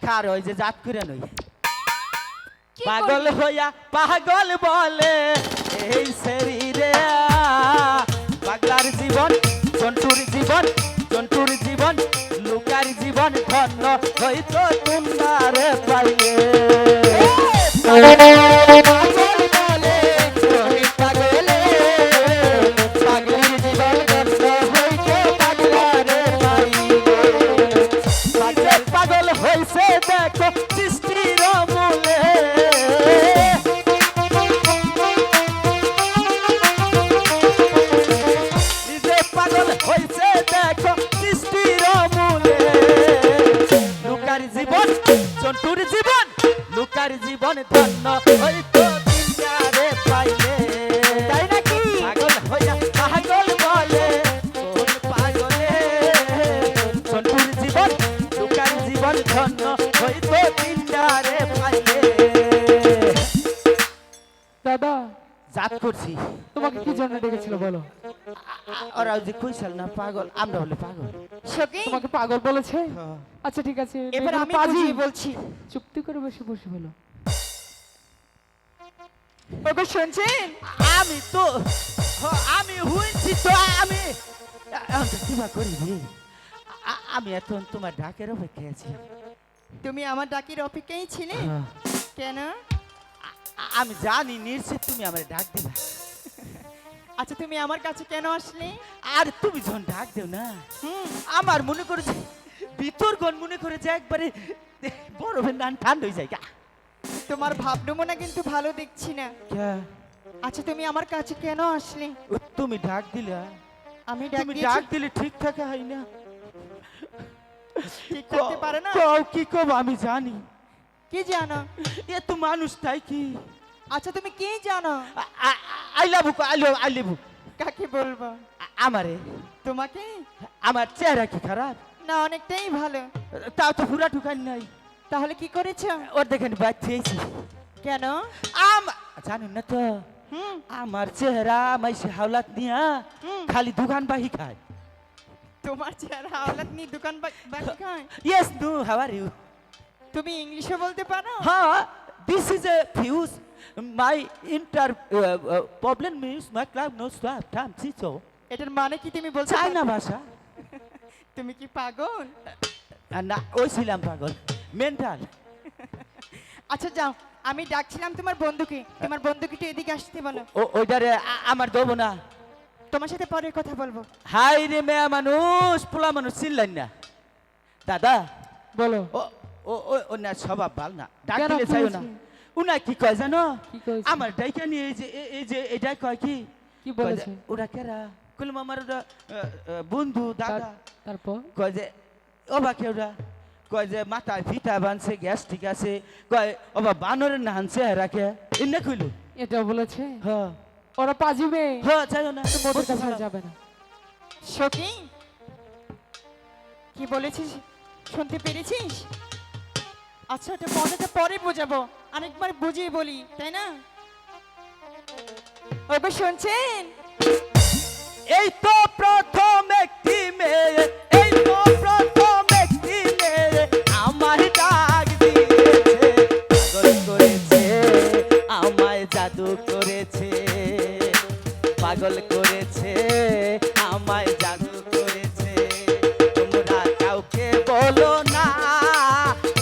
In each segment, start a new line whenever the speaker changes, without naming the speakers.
খার ওই যে জাত করে নই পাগল হইয়া পাগল বলে এই শরীরে পাগলার জীবন জন্তুর জীবন লুকার জীবন ধন্য হইতো তোমারে পাইলে পাগল হইছে দেখো সৃষ্টির মূলে নিজে পাগল হইছে দেখো সৃষ্টির মূলে লুকার জীবন জন্তুর জীবন লুকার জীবন ধন্য হইতো তিনটারে পাইলে তাই নাকি পাগল হইয়া পাগল বলে কোন পাগলে জন্তুর জীবন লুকার জীবন ধন্য হইতো তিনটারে পাইলে
দাদা
জাত করছি
তোমাকে কি জন্য ডেকেছিল বলো?
ওরা যে কইছাল না পাগল আমরা হলে পাগল
সখী
তোমাকে পাগল বলেছে?
হ্যাঁ।
আচ্ছা ঠিক আছে,
এবার
মেয়েগুলো
আমি
পাজি।
বুঝিয়ে বলছি।
চুক্তি করে বসে বসে বলো।
ওগো শুনছেন?
আমি তো আমি হুইছি তো আমি কিবা করি রে আমি এখন তোমার ডাকের অপেক্ষায় আছি
তুমি আমার ডাকের অপেক্ষায় ছিলে? কেন?
আমি জানি নিশ্চিত তুমি আমার ডাক দিবা
আচ্ছা তুমি আমার কাছে কেন আসলে?
আর তুমি যখন ডাক দেও না
হুম,
আমার মনে করেছে ভিতরগণ মনে করেছে একবারে বরফের নান ঠান্ডা হয়ে যায়
তোমার ভাবনমনা কিন্তু ভালো দেখছি না।
কে?
আচ্ছা তুমি আমার কাছে কেন আসলে?
ও, তুমি ডাক দিলে
আমি ডাক
তুমি
দিয়েছি?
ডাক দিলে ঠিক থাকা হয় না
ঠিক থাকতে পারে না?
কও কি কব আমি জানি
কি জানো?
এ তো মানুষ তাই কি
আচ্ছা তুমি কি জানো?
আই লাভ আই লাভ
কাকে বলবো?
আমারে
তোমাকে?
আমার চেহারা কি খারাপ
না অনেকটাই ভালো।
তাও তো পুরা ঢুকান নাই
তাহলে কি করেছো?
ওর দেখেন বাচ্চেছি
কেন?
জানেন না তো
হুম,
আমার চেহারা মাইসে হাওলাত নিয়া
হুম।
খালি দোকান বাহি খায়
তোমার চেহারা হাওলাত নিয়ে দোকান বাকি খায়?
Yes no how are you
তুমি ইংলিশে বলতে পারো?
হ্যাঁ this is a fuse my inter problem miss my club no stop time চিচো
এটার মানে কি তুমি বলতে
চাইনা
পারো?
ভাষা
তুমি কি পাগল?
না ওই ছিলাম পাগল মেন্টাল
আচ্ছা যাও, আমি ডাকছিলাম তোমার বন্ধুকে। তোমার বন্ধুকে একটু এদিকে আসতে বলো।
ওইটারে আমার দেবো না
তোমার সাথে পরে কথা বলবো।
হাই রে মেয়া মানুষ পোলা মানুষ চিনলেন না দাদা
বলো
ও ও ওনার স্বভাব ভাল না ডাক
কেন
দিলে চাইও না
করেছে?
উনা কি কয় জানো
কি কয়েছে?
আমার ডাইকা নিয়ে এই যে এটা কয় কি
কি
কয় যে,
বলেছে?
ওরা কেরা কুলম আমার ওরা বন্ধু দাদা
তারপর
কয় যে ওবা কেউরা কয় যে মাথায় ফিতা বানছে গ্যাস ঠিক আছে কয় ওবা বানরের না হানছে রাখে এনে কইলো
এটা বলেছে?
হ্যাঁ
ওরা পাজিবে,
হ্যাঁ চাইও না
ওদের কাছে আর যাবে না।
সখী কি বলেছিস শুনতে পেরেছিস? আচ্ছা এটা মজাটা পরে বোঝাবো, আরেকবার বুঝিয়ে বলি তাই না? ওগো শুনছেন?
এই তো প্রথম একটি মেয়ে এই তো প্রথম একটি মেয়ে আমার ডাক দিয়েছে পাগল করেছে আমায় জাদু করেছে পাগল করেছে আমায় জাদু করেছে তোমরা কাউকে বলো না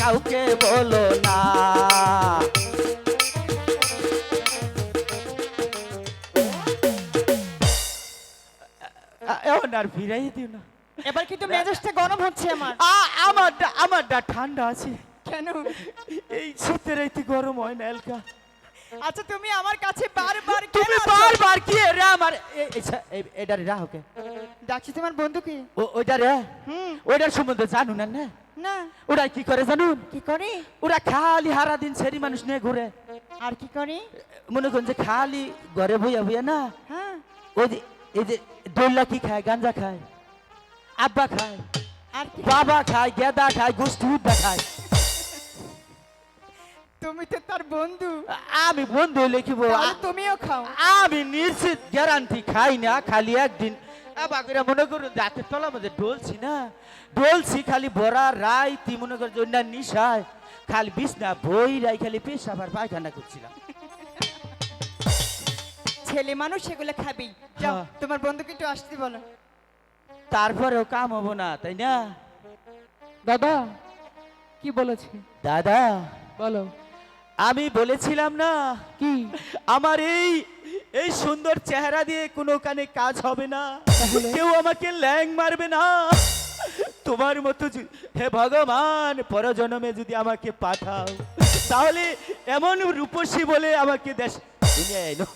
কাউকে বলো না এখন আর ফিরাই দিও না
এবার কিন্তু মেজাজটা গরম হচ্ছে আমার।
আমারটা ঠান্ডা আছে
কেন?
এই শীতের রাইতে গরম হয় না এলকা
আচ্ছা তুমি আমার কাছে বারবার কেন
তুমি
আসো?
বারবার কি রে আমার এটা রে রাহকে
ডাকছি তোমার বন্ধুকে।
ওইটা রে
হুম,
ওইটার সম্বন্ধে জানু না না
না
ওরা কি করে জানুন
কি করে?
ওরা খালি হারা দিন সেরি মানুষ নিয়ে ঘুরে
আর কি করে?
মনে করেন যে খালি ঘরে বইয়া বইয়া না
হ্যাঁ,
ওই যে এই যে দোল্লা কি খায় গাঞ্জা খায় আব্বা খায়
আর কি?
বাবা খায় গেদা খায় গোষ্ঠী উদ্দা খায়
তুমি তো তার বন্ধু,
আমি বন্ধু লিখিব
তাহলে তুমিও খাও।
আমি নিশ্চিত গ্যারান্টি খাই না খালি একদিন বাকিরা মনে করুন রাতের তলা মধ্যে ডলছি না ডলছি খালি ভরা রাই তুই মনে কর জন্য নিশায় খালি বিছনা বইরাই খালি পেশাব আর পায়খানা করছিলাম।
ছেলে মানুষ সেগুলো খাবি। যাও
হ্যাঁ।
তোমার বন্ধুকে একটু আসতে বলো।
তারপরেও কাম হবো না, তাই না?
দাদা কি বলেছে
দাদা,
বলো।
আমি বলেছিলাম না
কি?
আমার এই এই সুন্দর চেহারা দিয়ে কোনো কানে কাজ হবে না,
তাহলে?
কেউ আমাকে ল্যাং মারবে না। তোমার মতো হে ভগবান, পরজন্মে যদি আমাকে পাঠাও তাহলে এমন রূপসী বলে আমাকে দেশ দুনিয়া এলো।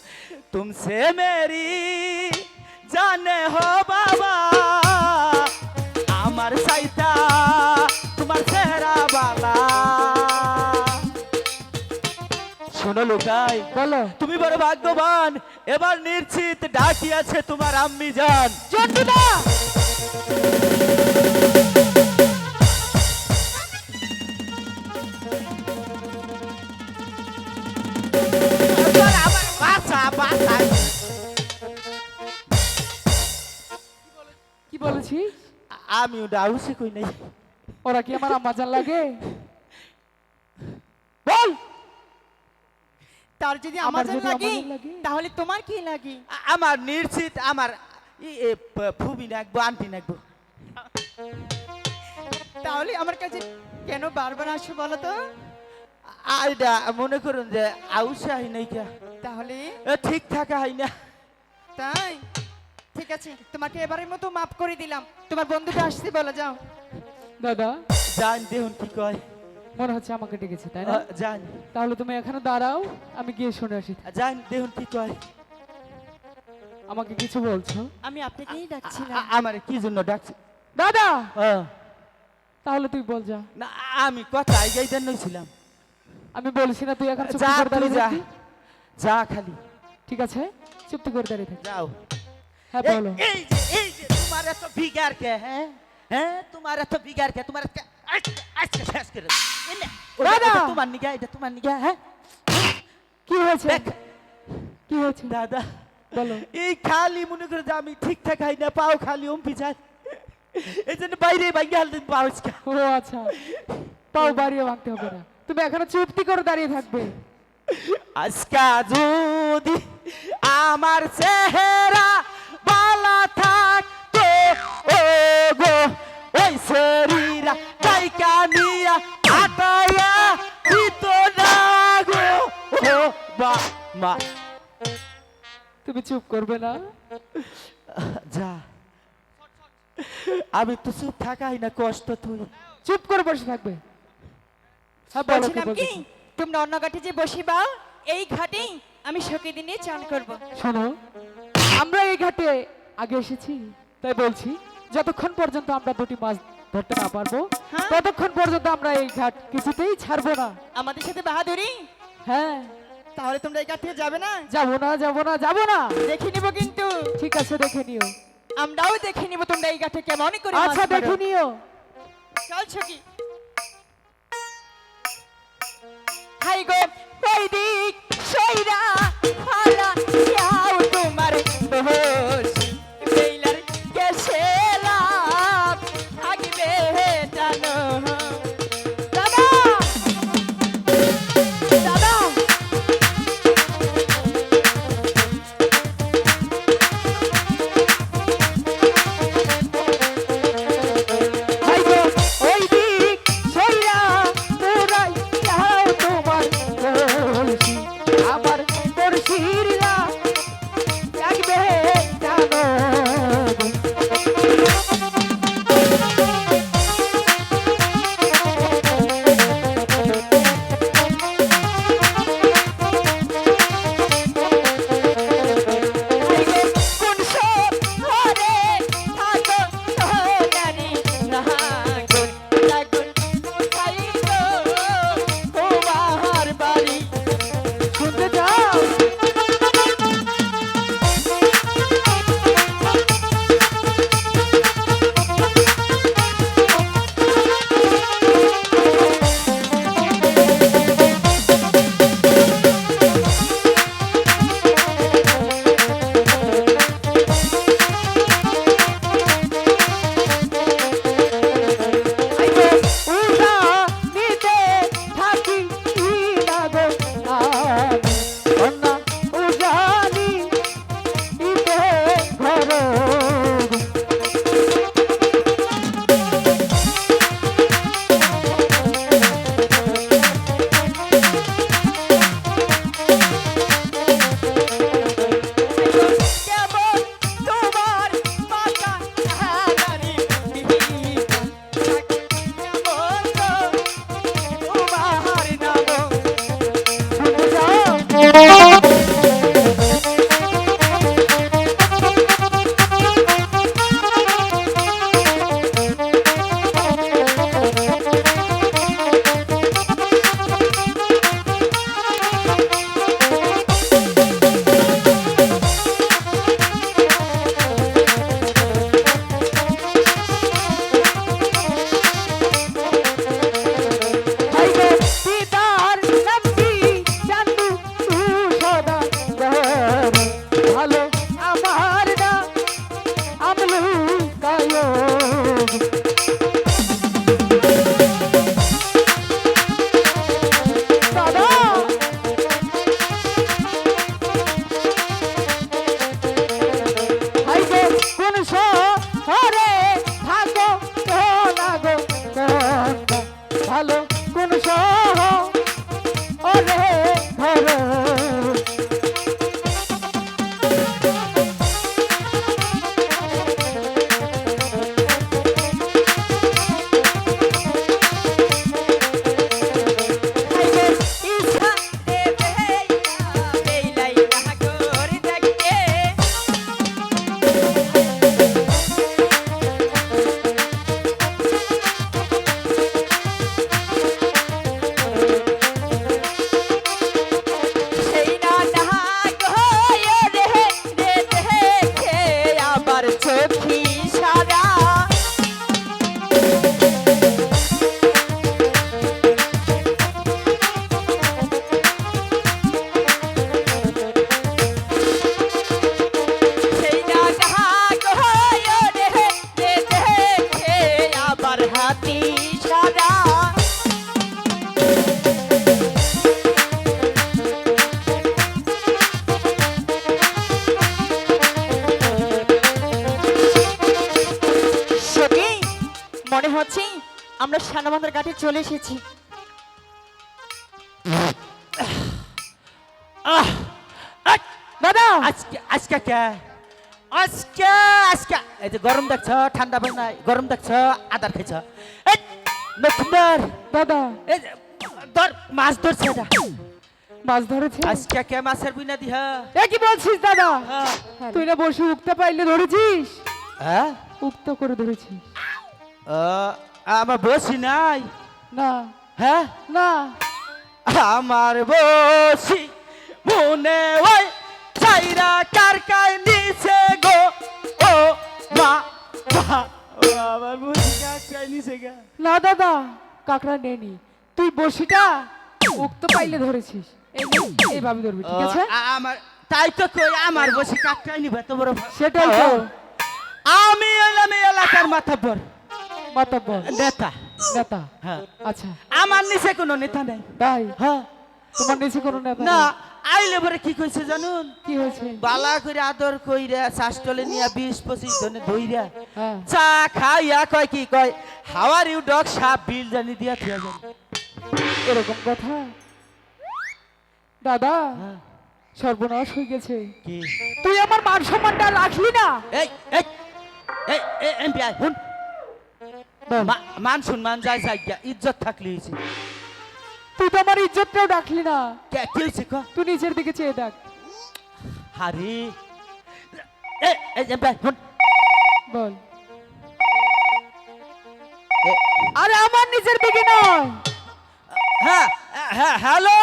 তুমসে মেরি জানে হো বাবা, আমার সাইতা তোমার চেহারা বালা। শোনো লোকাই,
বলো।
তুমি বড় ভাগ্যবান, এবার নিশ্চিত ডাকি আছে তোমার আম্মি জান।
জন্টুদা কি বলেছিস?
আমি ডাউসে কই নাই।
ওরা কি আমার আম্মাজান লাগে? বল।
তার যদি
আমার
আমাদের
যদি
লাগে
আমাদের লাগে?
তাহলে তোমার কি লাগে?
আমার নিশ্চিত আমার ফুবি নাকবো, আন্টি নাকবো।
তাহলে আমার কাছে কেন বারবার আসো বলো তো?
আইডা মনে করুন যে আউসা হয় নাই কে,
তাহলে
ঠিক থাকা হয় না।
তাই ঠিক আছে, তোমাকে এবারের মতো মাফ করে দিলাম। তোমার বন্ধুকে আসতে বলো, যাও।
দাদা
জান দেখুন কি কয়।
মনে হচ্ছে আমাকে ডেকেছে, তাই না?
জান
তাহলে তুমি এখানে দাঁড়াও, আমি গিয়ে শুনে আসি।
জান দেখুন কি কয়।
আমাকে কিছু বলছো?
আমি আপনাকেই ডাকছিলাম।
আমার কি জন্য ডাকছি?
দাদা
আহ,
তাহলে তুই বল যা।
না আমি কথা এই জন্য ছিলাম।
আমি বলছি না তুই এখন চুপ
যা
করে
তুই
দাঁড়িয়ে
যা,
থাকবি?
যা খালি
ঠিক আছে, চুপ করে দাঁড়িয়ে থাক।
যাও।
হ্যাঁ
এই-
বলো।
এই যে তোমার এত বিগার কে? হ্যাঁ হ্যাঁ, তোমার এত বিগার কে? তোমার আজকে শেষ করে দেব। এই নে,
দাদা!
এটা তোমার নিগা, এটা তোমার নিগা। হ্যাঁ
কি হয়েছে?
দেখ
কি হয়েছে
দাদা,
বলো।
এই খালি মনে করে যে আমি ঠিকঠাক খাই না, পাও খালি অম্পি যায়, এই জন্য বাইরে বাইরে হাল দিন পাও।
ও আচ্ছা, পাও বাড়িয়ে ভাঙতে হবে না, তুমি এখানে চুপটি করে দাঁড়িয়ে থাকবে।
আজকা যদি আমার চেহারা বালা থাকতো, ও গো ওই শরীরা কাইকা নিয়া আটায়া দিত না গো, ও বা মা।
তুমি চুপ করবে না?
যা, আমি তো চুপ থাকাই না, কষ্ট তুই।
চুপ করে বসে থাকবে। হ্যাঁ বলো, কি
বলছিলাম কি,
বলছো?
তোমরা অন্য ঘাটে যে বসিবা, এই ঘাটেই আমি সখী দিনে চান করব।
শোনো, আমরা এই ঘাটে আগে এসেছি, তাই বলছি যতক্ষণ পর্যন্ত আমরা দুটি মাছ ধরতে না পারবো
হ্যাঁ?
ততক্ষণ পর্যন্ত আমরা এই ঘাট কিছুতেই ছাড়বো না।
আমাদের সাথে বাহাদুরি?
হ্যাঁ,
তাহলে তোমরা এই ঘাট থেকে যাবে না?
যাবো না, যাবো না, যাবো না।
দেখে নিব কিন্তু।
ঠিক আছে, দেখে নিও।
আমরাও দেখে নিব তোমরা এই ঘাটে কেমন করে মাছ
আচ্ছা,
ধরো।
দেখে নিও।
চল সখী। হাই গো ওই দিক সইরা হারা যাও তোমার বহস বেলার গেছেলা থাকবে জানো। দাদা দাদা
হাই গো ওই দিক এখন সহ ওরে ধরো
মনে হচ্ছে আমরা সানাবান্ধার ঘাটে চলে এসেছি।
দাদা
আজকে আজকে কে আজকে আজকে এই যে গরম দেখছ ঠান্ডা ভাই নাই গরম দেখছ আদার খাইছ এই নতুনবার
দাদা
এই যে ধর মাছ ধরছে এটা
মাছ ধরেছে
আজকে কে মাছের বিনা দিহা
এ কি বলছিস দাদা
হ্যাঁ
তুই না বসে উঠতে পাইলে ধরেছিস
হ্যাঁ
উক্ত করে ধরেছিস
আমার বসি নাই
না
হ্যাঁ
না
আমার বসি মনে হয় চাইরা কারকায় নিচে গো ও মা মা, ও আমার বসি কারকায় নিচে গা
না দাদা কাকড়া নেনি তুই বসিটা উক্ত পাইলে ধরেছিস এই নে, এইভাবে ধরবি ঠিক আছে
আমার তাই তো কই আমার বসি কাকটাই নিবে এত বড়
সেটাই তো
আমি হইলাম এই এলাকার মাথাব্বর
মাতাব্বর
নেতা
নেতা
হ্যাঁ
আচ্ছা
আমার নিচে কোনো নেতা নেই
তাই
হ্যাঁ
তোমার নিচে কোনো নেতা
না
নেই?
আইলে পরে কি কইছে জানুন
কি হয়েছে
বালা করে আদর কইরা শাসটলে নিয়া 20-25 জনে ধইরা
হ্যাঁ
চা খাইয়া কয় কি কয় হাওয়ার ইউ ডগ সাপ বিল জানি দিয়া থিয়া যান
এরকম কথা দাদা
হ্যাঁ,
সর্বনাশ হয়ে গেছে
কি
তুই আমার মান সম্মানটা রাখলি না
এই এই এই এমপিআই হুন
বল।
মান সম্মান যায় যায় গিয়া, ইজ্জত থাকলে হইছে
তুই তো আমার ইজ্জতটাও রাখলি না
কি হইছে ক
তুই নিচের দিকে চেয়ে দেখ
হারি এই এমপিআই হুন
বল
এ,
আরে আমার নিচের দিকে নয়
হ্যাঁ হ্যাঁ hello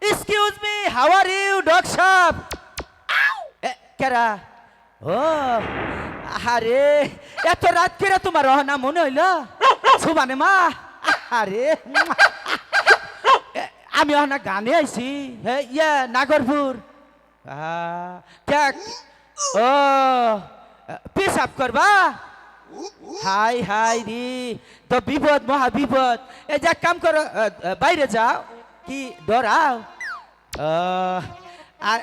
excuse me how are you dog shop কেরা ও আরে এত রাত কেরা তোমার রহনা মনে হইল সুবানে মা আরে আমি অহনা গানে আইছি হে ইয়া নাগরপুর ও পেশাব করবা হাই হাই রে তো বিপদ মহা বিপদ এই যে এক কাম করো বাইরে যাও কি ডরাও আর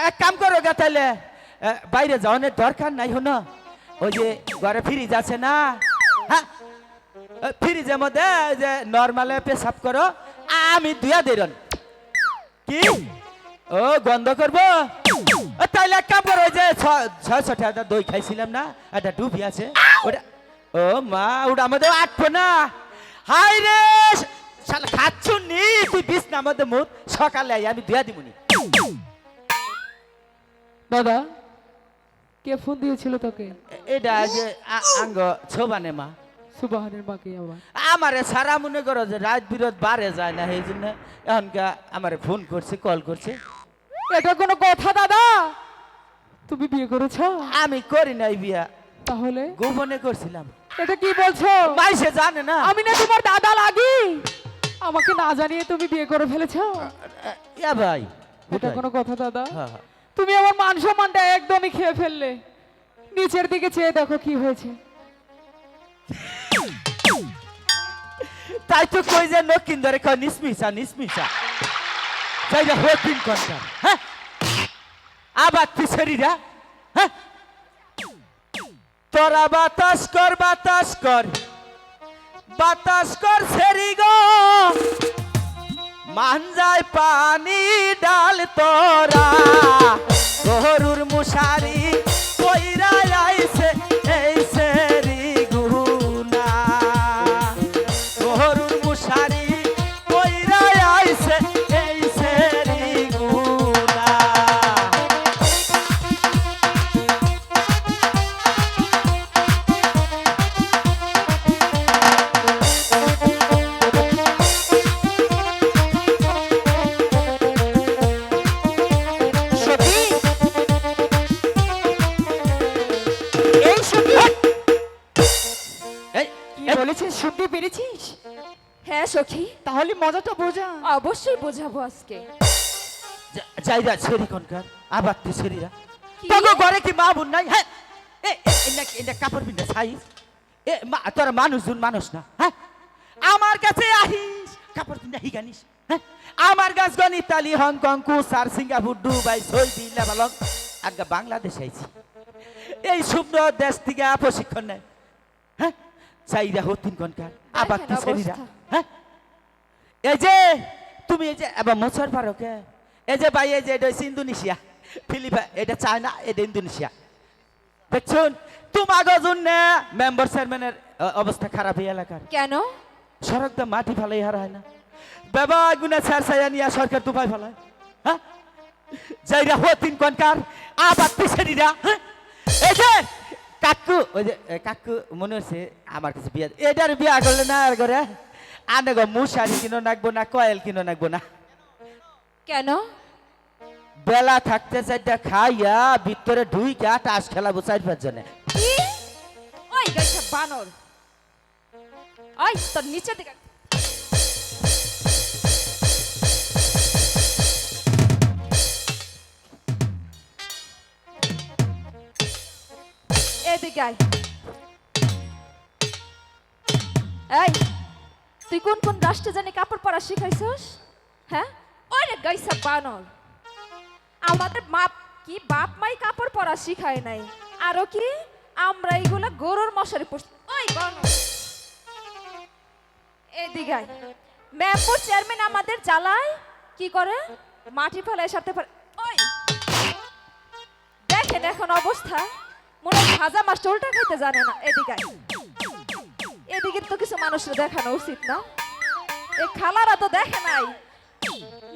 এক কাম করো গা তাহলে বাইরে যাওয়ার দরকার নাই হনো ওই যে ঘরে ফ্রিজ আছে না হ্যাঁ ফ্রিজের মধ্যে ওই যে নর্মালে পেশাব করো আমি দুয়া দেরন কি ও গন্ধ করবো তাইলে এক কাম করো ওই যে 600 টাকা দই খাইছিলাম না একটা ডুবি আছে ওটা ও মা ওটা আমাদের আটবো না হাই রে শালা খাচ্ছু নি তুই বিষ না আমাদের মুখ সকালে আই আমি দুয়া দিবনি
দাদা কে ফোন দিয়েছিল তোকে
এটা যে আঙ্গ ছোবানে মা
সুবাহানের মাকে আবার
আমারে সারা মনে করো যে রাত বিরত বারে যায় না এই জন্য এখনকা আমারে ফোন করছে কল করছে
এটা কোনো কথা দাদা তুমি বিয়ে করেছো
আমি করি নাই বিয়া
তাহলে
গোপনে করছিলাম
এটা কি বলছো
মাইসে জানে না
আমি না তোমার দাদা লাগি আমাকে না জানিয়ে তুমি বিয়ে করে ফেলেছো
ইয়া ভাই
এটা কোনো কথা দাদা
হ্যাঁ, হ্যাঁ।
তুমি আমার মান সম্মানটা একদমই খেয়ে ফেললে নিচের দিকে চেয়ে দেখো কি হয়েছে
তাই তো কই যে নকিন ধরে কয় নিসমিসা নিসমিসা যাই রে হকিন কোনটা হ্যাঁ আবার পিছরিরা হ্যাঁ তোরা বাতাস কর বাতাস করছে রি গো মানজায় পানি ডাল তোরা গরুর মুশারি কইরা আইছে এই সেরি গুনা গরুর মুশারি কইরা আইছে এই সেরি গুনা
সখী এই সখী
এই
কি বলেছিস শুনতে পেরেছিস?
হ্যাঁ সখী,
তাহলে মজাটা বোঝা।
অবশ্যই বোঝাবো আজকে।
যাইরা ছেড়ি কোনকার আবার তুই ছেড়িরা
কি?
তোকে ঘরে কি মা বোন নাই হ্যাঁ এটা কাপড় পিন্ধে ছাইস তোরা মানুষ না হ্যাঁ আমার কাছে আহিস কাপড় পিন্ধে হিগানিস হ্যাঁ আমার কাছ গন ইতালি হংকং কুসার সিঙ্গাপুর দুবাই সৌদি লেবানন আগে বাংলাদেশ আইছি এই সুন্দর দেশ থেকে প্রশিক্ষণ নেয় হ্যাঁ চাইরা হতিন কোনকার আবার তুই
দেখেন
ছেড়িরা
অবস্থা।
হ্যাঁ এই যে তুমি এই যে এবার মোছর পারো কে এই যে ভাই এই যে এটা হচ্ছে ইন্দোনেশিয়া ফিলিপাইন এটা চায়না এটা ইন্দোনেশিয়া দেখছুন তোমাকে জন্য মেম্বার চেয়ারম্যানের অবস্থা খারাপ এই এলাকার
কেন?
সড়ক দা মাটি ফেলাই হারা হয় না বাবা গুনা ছাড় ছায়া নিয়ে সরকার তুফাই ফেলায় হ্যাঁ যাইরা হতিন কোনকার আবার পিছেরিরা হ্যাঁ এই যে কাকু ওই যে কাকু মনে হচ্ছে আমার কাছে বিয়া এটার বিয়া করলে না আর করে আনে গো মুশারি কিনো নাকবো না কয়েল কিনো নাকবো না
কেন?
বেলা থাকতে চাইটা খাইয়া ভিতরে ঢুইকা টাস খেলাবো 4-5 জনে
কি? ওই গাইছা বানর, ওই তোর নিচে দিকে এদিকে আয়। এই তুই কোন কোন রাষ্ট্রে জানি কাপড় পরা শিখাইছস? হ্যাঁ ওই রে গাইছা বানর, আমাদের বাপ মাই কাপড় পরা শিখায় নাই, আরো কি আমরা এইগুলা গরুর মশারি পরছি। ওই বানর এদিকে আয়। মেম্বার চেয়ারম্যান আমাদের জ্বালায় কি করে মাটি ফেলায় সাথে ওই দেখেন এখন অবস্থা, মনে হয় ভাজা মাছটা উল্টা খাইতে জানে না। এদিকে আয়। এদিকে তো কিছু মানুষের দেখানো উচিত না, এই খালারা তো দেখে নাই।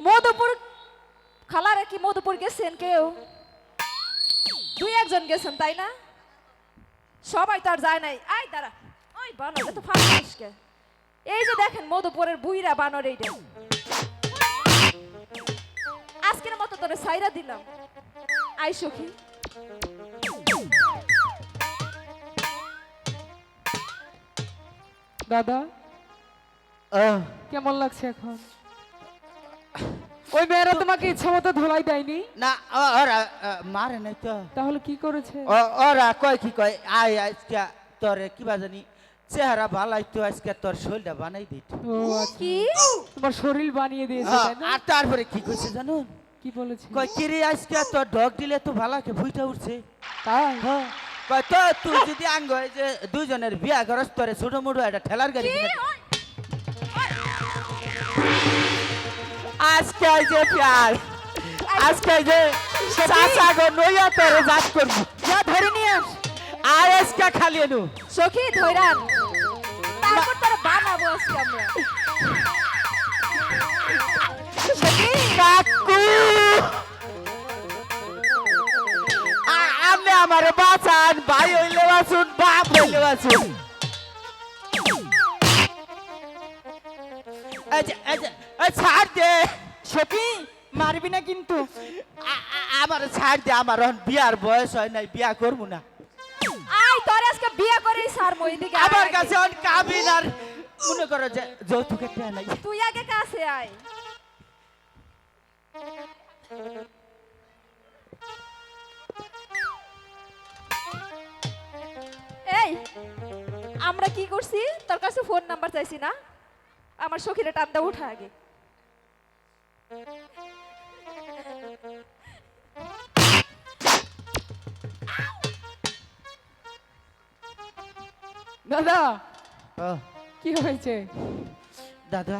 মধুপুর খালারা কি মধুপুর গেছেন কেউ? 2-1 জন গেছেন তাই না? সবাই তো আর যায় নাই। আয় দাঁড়া, ওই বানর এত ফাঁসকে এই যে দেখেন মধুপুরের বুইরা বানর এইটা। আজকের মতো তোরে সাইরা দিলাম। আয় সখী।
দাদা কেমন লাগছে এখন? ওই মেয়েরা তোমাকে ইচ্ছা মতো ধোলাই দেয়নি?
না ওরা মারে নাই তো
তাহলে কি করেছে?
ওরা কয় কি কয় আয় আজকে তোর কিবা জানি চেহারা ভালাই তো আজকে তোর শরীরটা বানাই দিত
ও আচ্ছা,
কি?
তোমার শরীর বানিয়ে দিয়েছে তাই না?
আর তারপরে কি কইছে জানো
কি বলেছে?
কয় কিরে আজকে তোর ডগ দিলে তো ভালাকে ভুইটা উঠছে
তাই?
হ্যাঁ কয় তো তুই যদি আঙ্গ হয় যে দুইজনের বিয়া করস তোরে ছোট মোটো একটা ঠেলার গাড়ি
কি?
কিনে
ওই,
আজকে এই যে প্যার আজকে এই যে চাচা গো নইয়া তোরে জাত করব
যা ধরে নিয়ে আস।
আর আজকে খালি এনু
সখী ধৈরান, তারপর তোরা বানাবো আজকে আমরা। সখী
কাকু আপনি আমার বাঁচান ভাই হইলে বাঁচুন বাপ হইলে বাঁচুন ছাড় দে
সখী মারবি না কিন্তু।
আমার ছাড় দে আমার এখন বিয়ার বয়স হয় নাই বিয়া করবো না
আয় তোরে আজকে বিয়ে করেই সার মই দিকে আয়
আমার
আগে।
কাছে এখন কাবিন আর মনে করো যে যৌতুকের টাকা নাই
তুই আগে কাছে আয়। এই আমরা কি করছি, তোর কাছে ফোন নাম্বার চাইছি না? আমার সখীরে টানটা উঠা আগে।
দাদা কি হয়েছে?
দাদা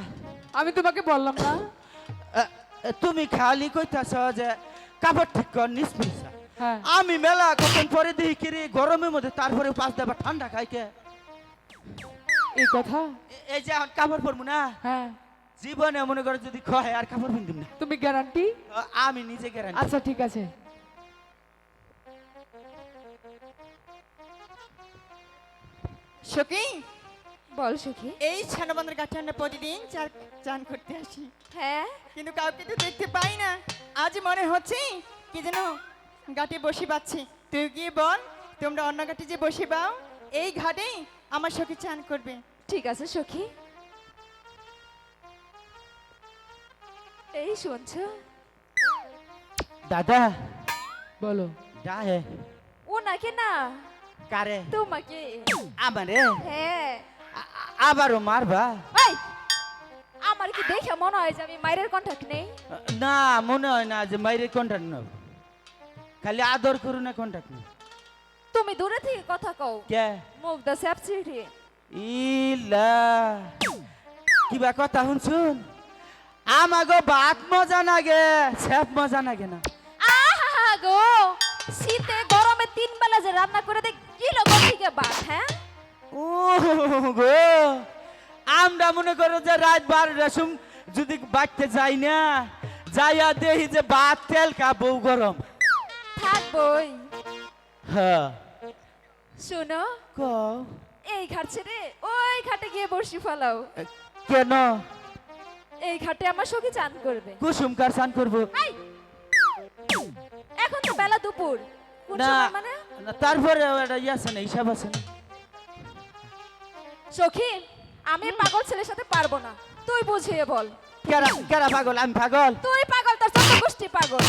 আমি তোমাকে বললাম না?
তুমি খালি কইতাছ যে কাপড় ঠিক কর নিসপিসা।
হ্যাঁ।
আমি মেলা কখন পরে দেখি কি রে গরমের মধ্যে তারপরে পাঁচ দেবা ঠান্ডা খাইকে।
এই কথা?
এই যে এখন কাপড় পরবো না,
হ্যাঁ।
জীবনে মনে করো যদি খয় আর কাপড় পিনদিম না।
তুমি গ্যারান্টি?
আমি নিজে গ্যারান্টি।
আচ্ছা ঠিক আছে।
সখী,
বল সখী।
এই ছানাবন্ধের ঘাটে আমরা প্রতিদিন চান করতে আসি,
হ্যাঁ,
কিন্তু কাউকে তো দেখতে পাই না। আজ মনে হচ্ছে কি যেন ঘাটে বসে পাচ্ছি। তুই গিয়ে বল তোমরা অন্য ঘাটে যে বসে পাও, এই ঘাটেই আমার সখী চান করবে।
ঠিক আছে সখী। এই শুনছো?
দাদা
বলো।
ডাহে
ও নাকি না
কারে
তোমাকে।
আমারে
হ্যাঁ।
আবারও মারবা?
এই, আমার কি দেখে মনে হয় যে আমি মায়ের কন্টাক্ট নেই?
না মনে হয় না যে মাইরে কন্ট্যাক্ট নাও, খালি আদর করু না কন্ট্যাক্ট নাও।
তুমি দূরে থেকে কথা কও,
কে
মুখ দা স্যাপচিড়ি।
ইলা কিবা কথা শুনছুন? আমাগো ভাত মজা নাগে, স্যাপ মজা নাগে না।
আহা গো, শীতে গরমে 3 বেলা যে রান্না করে দে কিলো গঠিকে ভাত। হ্যাঁ,
ও গো, আমরা মনে করো যে রাত 12টার সময় যদি বাড়তে যাই না, যাইয়া দেখি যে ভাত তেল খাবো গরম।
থাকবই।
হ্যাঁ
শোনো,
কও
এই ঘাট ছেড়ে ওই ঘাটে গিয়ে বসি ফেলাও।
কেন?
এই ঘাটে আমার সখী চান করবে।
কুসুম কার স্নান করবো?
এই, এখন তো বেলা দুপুর। কোন
না
সময় মানে?
না, তারপরে একটা ইয়ে আছে না, হিসাব আছে না।
সখী, আমি পাগল ছেলের সাথে পারবো না, তুই বুঝিয়ে বল।
কেরা কেরা পাগল? আমি পাগল?
তুই পাগল, তোর চোদ্দ গোষ্ঠী পাগল।